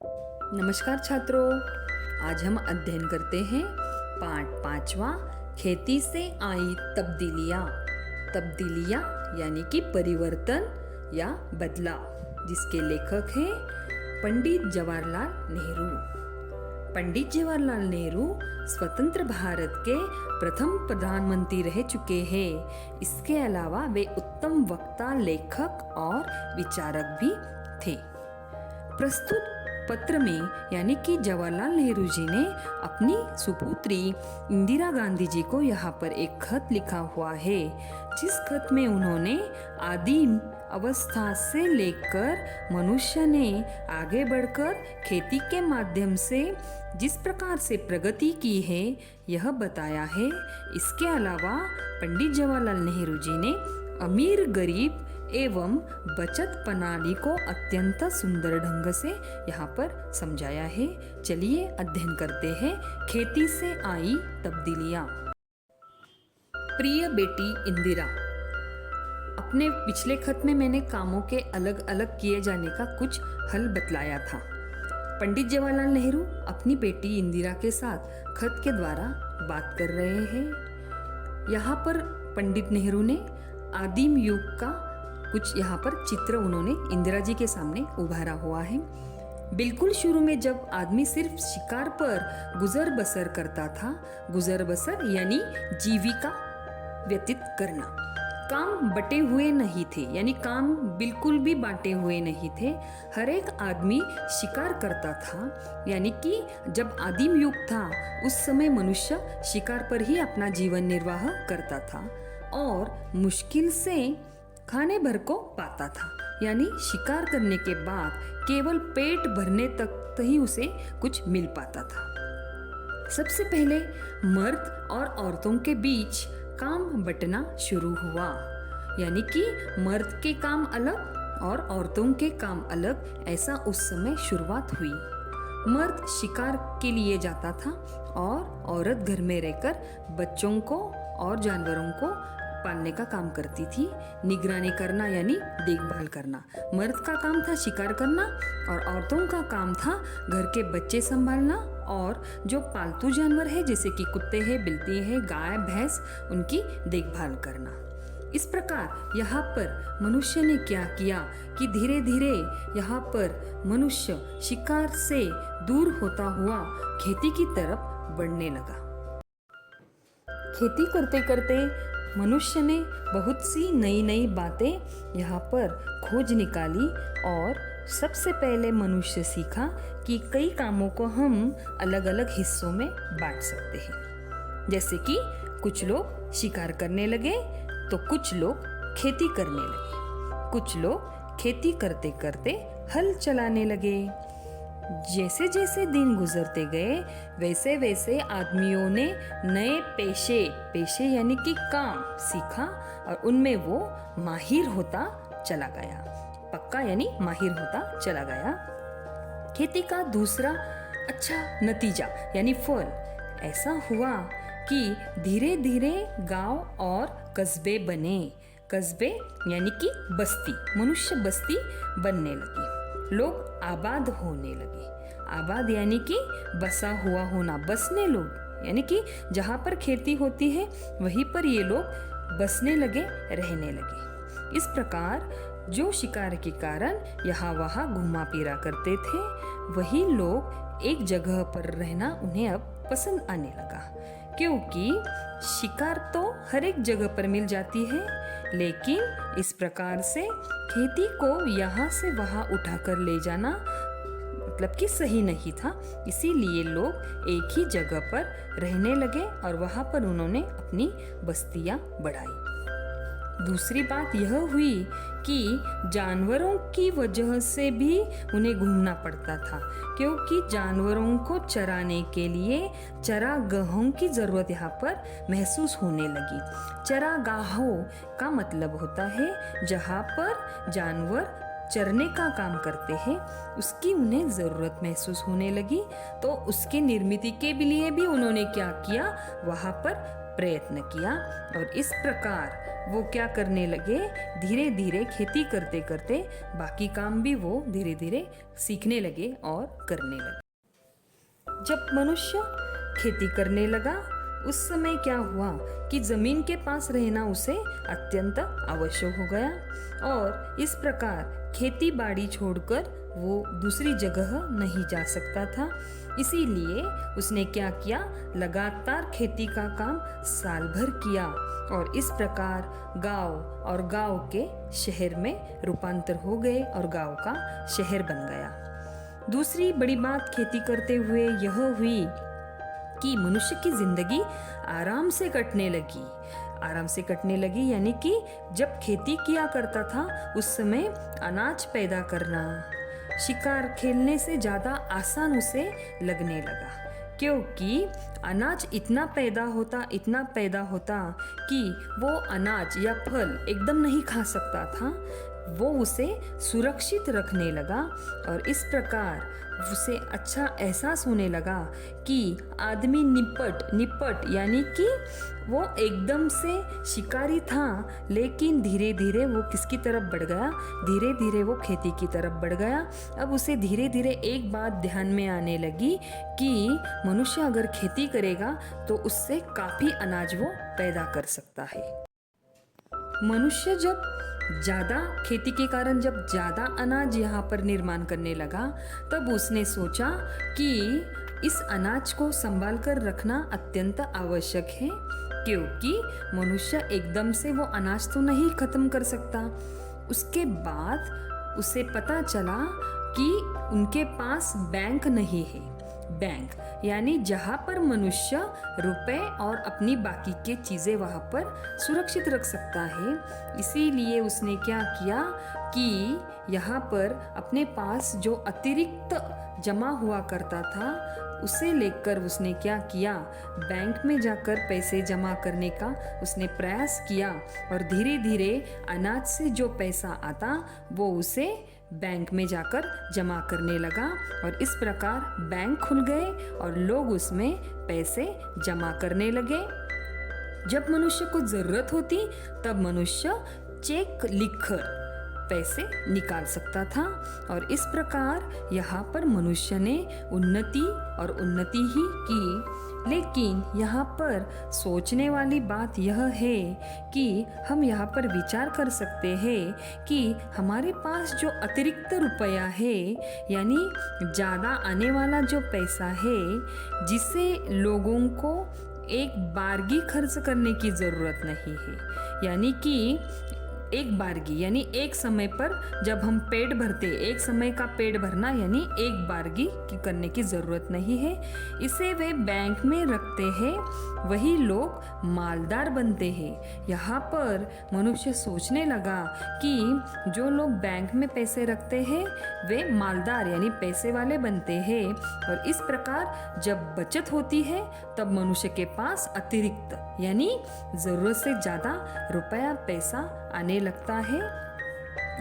नमस्कार छात्रों, आज हम अध्ययन करते हैं पाठ 5वां, खेती से आई तब्दीलियाँ। तब्दीलियाँ यानी कि परिवर्तन या बदलाव, जिसके लेखक हैं पंडित जवाहरलाल नेहरू। पंडित जवाहरलाल नेहरू स्वतंत्र भारत के प्रथम प्रधानमंत्री रह चुके हैं। इसके अलावा वे उत्तम वक्ता, लेखक और विचारक भी थे। प्रस्तुत पत्र में यानी कि जवाहरलाल नेहरू जी ने अपनी सुपुत्री इंदिरा गांधी जी को यहाँ पर एक खत लिखा हुआ है, जिस खत में उन्होंने आदिम अवस्था से लेकर मनुष्य ने आगे बढ़कर खेती के माध्यम से जिस प्रकार से प्रगति की है यह बताया है। इसके अलावा पंडित जवाहरलाल नेहरू जी ने अमीर गरीब एवं बचत प्रणाली को अत्यंत सुंदर ढंग से यहाँ पर समझाया है। चलिए अध्ययन करते हैं खेती से आई तब्दीलियाँ। प्रिय बेटी इंदिरा, अपने पिछले खत में मैंने कामों के अलग अलग किए जाने का कुछ हल बतलाया था। पंडित जवाहरलाल नेहरू अपनी बेटी इंदिरा के साथ खत के द्वारा बात कर रहे हैं। यहाँ पर पंडित नेहरू ने आदिम युग का कुछ यहाँ पर चित्र उन्होंने इंदिरा जी के सामने उभारा हुआ है। बिल्कुल शुरू में जब आदमी सिर्फ शिकार पर गुजर बसर करता था, गुजर बसर यानी जीविका व्यतीत करना, काम बटे हुए नहीं थे, यानी काम बिल्कुल भी बांटे हुए नहीं थे। हर एक आदमी शिकार करता था, यानी कि जब आदिम युग था उस समय मनुष्य शिकार पर ही अपना जीवन निर्वाह करता था और मुश्किल से खाने भर को पाता था, यानी शिकार करने के बाद केवल पेट भरने तक ही उसे कुछ मिल पाता था। सबसे पहले मर्द और औरतों के बीच काम बंटना शुरू हुआ, यानी कि मर्द के काम अलग और औरतों के काम अलग, ऐसा उस समय शुरुआत हुई। मर्द शिकार के लिए जाता था और औरत घर में रहकर बच्चों को और जानवरों को पालने का काम करती थी। निगरानी करना यानी देखभाल करना मर्द का काम था, शिकार करना, और औरतों का काम था घर के बच्चे संभालना और जो पालतू जानवर है जैसे कि कुत्ते हैं, बिल्ली है, गाय, भैंस, उनकी देखभाल करना। इस प्रकार यहाँ पर मनुष्य ने क्या किया कि धीरे धीरे यहाँ पर मनुष्य शिकार से दूर होता हुआ खेती की तरफ बढ़ने लगा। खेती करते करते मनुष्य ने बहुत सी नई नई बातें यहाँ पर खोज निकाली और सबसे पहले मनुष्य सीखा कि कई कामों को हम अलग अलग हिस्सों में बांट सकते हैं। जैसे कि कुछ लोग शिकार करने लगे तो कुछ लोग खेती करने लगे, कुछ लोग खेती करते करते हल चलाने लगे। जैसे जैसे दिन गुजरते गए वैसे वैसे आदमियों ने नए पेशे यानी कि काम सीखा और उनमें वो माहिर होता चला गया, पक्का यानी माहिर होता चला गया। खेती का दूसरा अच्छा नतीजा यानी फल ऐसा हुआ कि धीरे धीरे गांव और कस्बे बने। कस्बे यानी कि बस्ती, मनुष्य बस्ती बनने लगी, लोग आबाद होने लगे। आबाद यानी कि बसा हुआ होना, बसने लोग यानी कि जहाँ पर खेती होती है वहीं पर ये लोग बसने लगे, रहने लगे। इस प्रकार जो शिकार के कारण यहाँ वहाँ घुमा फिरा करते थे वही लोग एक जगह पर रहना उन्हें अब पसंद आने लगा, क्योंकि शिकार तो हर एक जगह पर मिल जाती है, लेकिन इस प्रकार से खेती को यहाँ से वहाँ उठाकर ले जाना मतलब कि सही नहीं था। इसीलिए लोग एक ही जगह पर रहने लगे और वहाँ पर उन्होंने अपनी बस्तियाँ बढ़ाई। दूसरी बात यह हुई कि जानवरों की वजह से भी उन्हें घूमना पड़ता था, क्योंकि जानवरों को चराने के लिए चरागाहों की ज़रूरत यहाँ पर महसूस होने लगी। चरागाहों का मतलब होता है जहाँ पर जानवर चरने का काम करते हैं, उसकी उन्हें ज़रूरत महसूस होने लगी। तो उसकी निर्मित के लिए भी उन्होंने क्या किया, वहाँ पर प्रयत्न किया और इस प्रकार वो क्या करने लगे, धीरे धीरे खेती करते करते बाकी काम भी वो धीरे धीरे सीखने लगे और करने लगे। जब मनुष्य खेती करने लगा उस समय क्या हुआ कि जमीन के पास रहना उसे अत्यंत आवश्यक हो गया और इस प्रकार खेती बाड़ी छोड़कर वो दूसरी जगह नहीं जा सकता था। इसीलिए उसने क्या किया, लगातार खेती का काम साल भर किया और इस प्रकार गांव और गांव के शहर में रूपांतर हो गए और गांव का शहर बन गया। दूसरी बड़ी बात खेती करते हुए यह हुई कि मनुष्य की जिंदगी आराम से कटने लगी यानी कि जब खेती किया करता था उस समय अनाज पैदा करना शिकार खेलने से ज़्यादा आसान उसे लगने लगा, क्योंकि अनाज इतना पैदा होता कि वो अनाज या फल एकदम नहीं खा सकता था। वो उसे सुरक्षित रखने लगा और इस प्रकार उसे अच्छा एहसास होने लगा कि आदमी निपट यानी कि वो एकदम से शिकारी था, लेकिन धीरे धीरे वो किसकी तरफ बढ़ गया, धीरे धीरे वो खेती की तरफ बढ़ गया। अब उसे धीरे धीरे एक बात ध्यान में आने लगी कि मनुष्य अगर खेती करेगा तो उससे काफ़ी अनाज वो पैदा कर सकता है। मनुष्य जब ज़्यादा खेती के कारण जब ज़्यादा अनाज यहाँ पर निर्माण करने लगा तब उसने सोचा कि इस अनाज को संभाल कर रखना अत्यंत आवश्यक है, क्योंकि मनुष्य एकदम से वो अनाज तो नहीं खत्म कर सकता। उसके बाद उसे पता चला कि उनके पास बैंक नहीं है। बैंक यानी जहाँ पर मनुष्य रुपए और अपनी बाकी के चीज़ें वहाँ पर सुरक्षित रख सकता है। इसीलिए उसने क्या किया कि यहाँ पर अपने पास जो अतिरिक्त जमा हुआ करता था उसे लेकर उसने क्या किया, बैंक में जाकर पैसे जमा करने का उसने प्रयास किया और धीरे धीरे अनाज से जो पैसा आता वो उसे बैंक में जाकर जमा करने लगा और इस प्रकार बैंक खुल गए और लोग उसमें पैसे जमा करने लगे। जब मनुष्य को जरूरत होती तब मनुष्य चेक लिखकर पैसे निकाल सकता था और इस प्रकार यहाँ पर मनुष्य ने उन्नति ही की। लेकिन यहाँ पर सोचने वाली बात यह है कि हम यहाँ पर विचार कर सकते हैं कि हमारे पास जो अतिरिक्त रुपया है यानी ज़्यादा आने वाला जो पैसा है जिसे लोगों को एक बारगी खर्च करने की ज़रूरत नहीं है, यानी कि एक बारगी यानी एक समय पर जब हम पेट भरते, एक समय का पेट भरना यानी एक बारगी की करने की ज़रूरत नहीं है। इसे वे बैंक में रखते हैं, वही लोग मालदार बनते हैं। यहाँ पर मनुष्य सोचने लगा कि जो लोग बैंक में पैसे रखते हैं वे मालदार यानी पैसे वाले बनते हैं और इस प्रकार जब बचत होती है तब मनुष्य के पास अतिरिक्त यानी ज़रूरत से ज़्यादा रुपया पैसा आने लगता है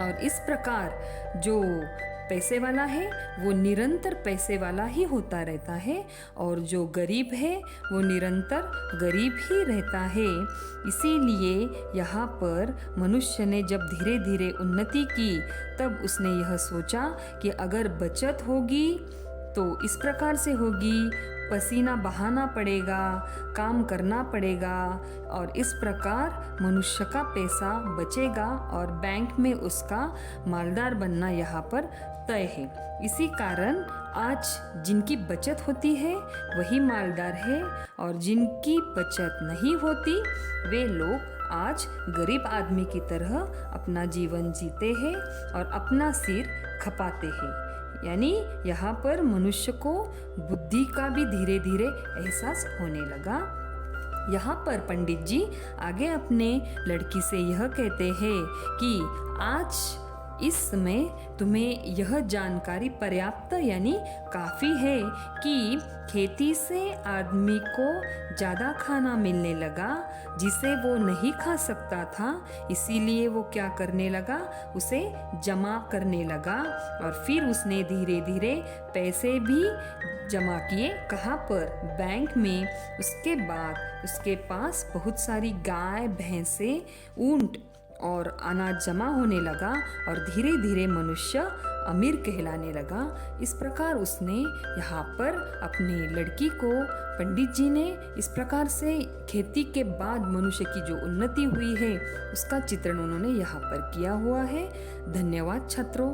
और इस प्रकार जो पैसे वाला है वो निरंतर पैसे वाला ही होता रहता है और जो गरीब है वो निरंतर गरीब ही रहता है। इसीलिए यहाँ पर मनुष्य ने जब धीरे धीरे उन्नति की तब उसने यह सोचा कि अगर बचत होगी तो इस प्रकार से होगी, पसीना बहाना पड़ेगा, काम करना पड़ेगा और इस प्रकार मनुष्य का पैसा बचेगा और बैंक में उसका मालदार बनना यहाँ पर तय है। इसी कारण आज जिनकी बचत होती है वही मालदार है और जिनकी बचत नहीं होती वे लोग आज गरीब आदमी की तरह अपना जीवन जीते हैं और अपना सिर खपाते हैं। यानी यहाँ पर मनुष्य को बुद्धि का भी धीरे धीरे एहसास होने लगा। यहाँ पर पंडित जी आगे अपने लड़की से यह कहते हैं कि आज इस समय तुम्हें यह जानकारी पर्याप्त यानी काफ़ी है कि खेती से आदमी को ज़्यादा खाना मिलने लगा जिसे वो नहीं खा सकता था। इसीलिए वो क्या करने लगा, उसे जमा करने लगा और फिर उसने धीरे धीरे पैसे भी जमा किए। कहाँ पर? बैंक में। उसके बाद उसके पास बहुत सारी गाय, भैंसे, ऊंट और अनाज जमा होने लगा और धीरे धीरे मनुष्य अमीर कहलाने लगा। इस प्रकार उसने यहाँ पर अपनी लड़की को, पंडित जी ने इस प्रकार से खेती के बाद मनुष्य की जो उन्नति हुई है उसका चित्रण उन्होंने यहाँ पर किया हुआ है। धन्यवाद छात्रों।